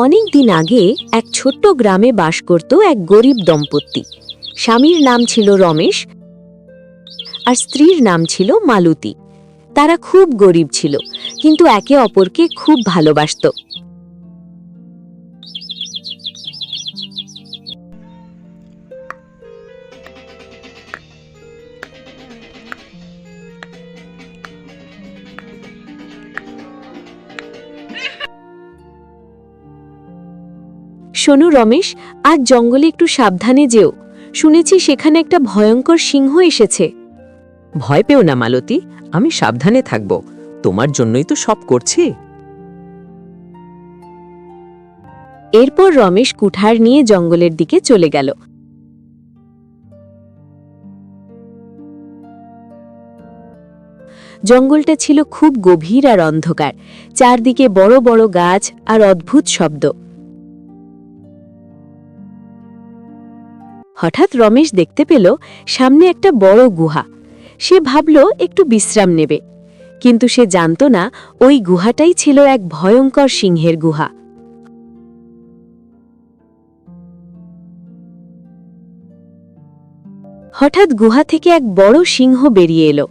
অনেক দিন আগে এক ছোট্ট গ্রামে বাস করত এক গরিব দম্পতি। স্বামীর নাম ছিল রমেশ আর স্ত্রীর নাম ছিল মালতী। তারা খুব গরিব ছিল, কিন্তু একে অপরকে খুব ভালোবাসত। শোনো রমেশ, আজ জঙ্গলে একটু সাবধানে যেও। শুনেছি সেখানে একটা ভয়ঙ্কর সিংহ এসেছে। ভয় পেও না মালতী, আমি সাবধানে থাকব। তোমার জন্যই তো সব করছি। এরপর রমেশ কুঠার নিয়ে জঙ্গলের দিকে চলে গেল। জঙ্গলটা ছিল খুব গভীর আর অন্ধকার, চারদিকে বড় বড় গাছ আর অদ্ভুত শব্দ। হঠাৎ রমেশ দেখতে পেল সামনে একটা বড় গুহা। সে ভাবল একটু বিশ্রাম নেবে, কিন্তু সে জানত না ওই গুহাটাই ছিল এক ভয়ঙ্কর সিংহের গুহা। হঠাৎ গুহা থেকে এক বড় সিংহ বেরিয়ে এলো।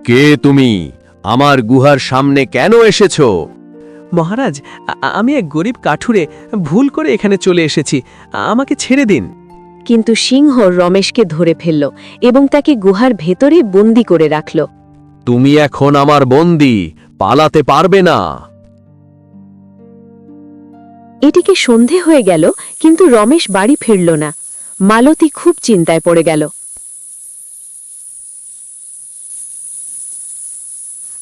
কে তুমি? আমার গুহার সামনে কেন এসেছো? মহারাজ, আমি এক গরিব কাঠুরে, ভুল করে এখানে চলে এসেছি। আমাকে ছেড়ে দিন। কিন্তু সিংহ রমেশকে ধরে ফেলল এবং তাকে গুহার ভেতরে বন্দি করে রাখল। তুমি এখন আমার বন্দী, পালাতে পারবে না। এটিকে সন্ধে হয়ে গেল, কিন্তু রমেশ বাড়ি ফিরল না। মালতী খুব চিন্তায় পড়ে গেল।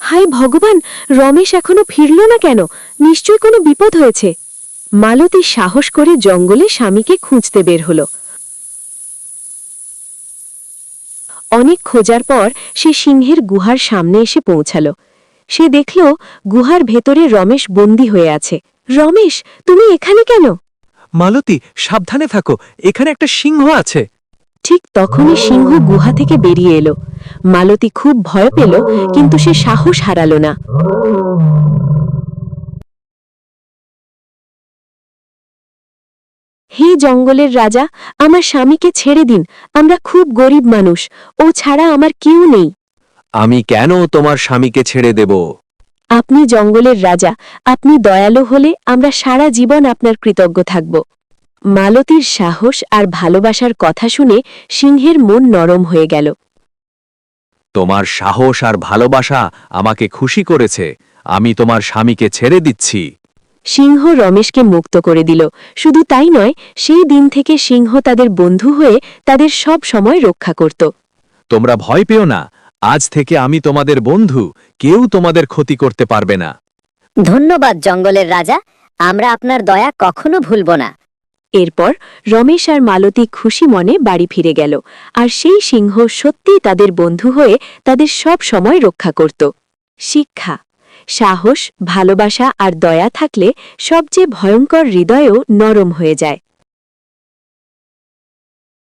হায় ভগবান, রমেশ এখনো ফিরল না কেন? নিশ্চয়ই কোনো বিপদ হয়েছে। মালতী সাহস করে জঙ্গলে স্বামীকে খুঁজতে বের হল। অনেক খোঁজার পর সে সিংহের গুহার সামনে এসে পৌঁছাল। সে দেখল গুহার ভেতরে রমেশ বন্দী হয়ে আছে। রমেশ, তুমি এখানে কেন? মালতী, সাবধানে থাকো, এখানে একটা সিংহ আছে। ঠিক তখনই সিংহ গুহা থেকে বেরিয়ে এলো। মালতী খুব ভয় পেল, কিন্তু সে সাহস হারাল না। হে জঙ্গলের রাজা, আমার স্বামীকে ছেড়ে দিন। আমরা খুব গরিব মানুষ, ও ছাড়া আমার কেউ নেই। আমি কেন তোমার স্বামীকে ছেড়ে দেব? আপনি জঙ্গলের রাজা, আপনি দয়ালু হলে আমরা সারা জীবন আপনার কৃতজ্ঞ থাকব। মালতীর সাহস আর ভালোবাসার কথা শুনে সিংহের মন নরম হয়ে গেল। তোমার সাহস আর ভালোবাসা আমাকে খুশি করেছে। আমি তোমার স্বামীকে ছেড়ে দিচ্ছি। সিংহ রমেশকে মুক্ত করে দিল। শুধু তাই নয়, সেই দিন থেকে সিংহ তাদের বন্ধু হয়ে তাদের সব সময় রক্ষা করত। তোমরা ভয় পেও না, আজ থেকে আমি তোমাদের বন্ধু, কেউ তোমাদের ক্ষতি করতে পারবে না। ধন্যবাদ জঙ্গলের রাজা, আমরা আপনার দয়া কখনো ভুলব না। এরপর রমেশ আর মালতী খুশি মনে বাড়ি ফিরে গেল, আর সেই সিংহ সত্যিই তাদের বন্ধু হয়ে তাদের সব সময় রক্ষা করত। শিক্ষা: সাহস, ভালোবাসা আর দয়া থাকলে সবচেয়ে ভয়ঙ্কর হৃদয়ও নরম হয়ে যায়।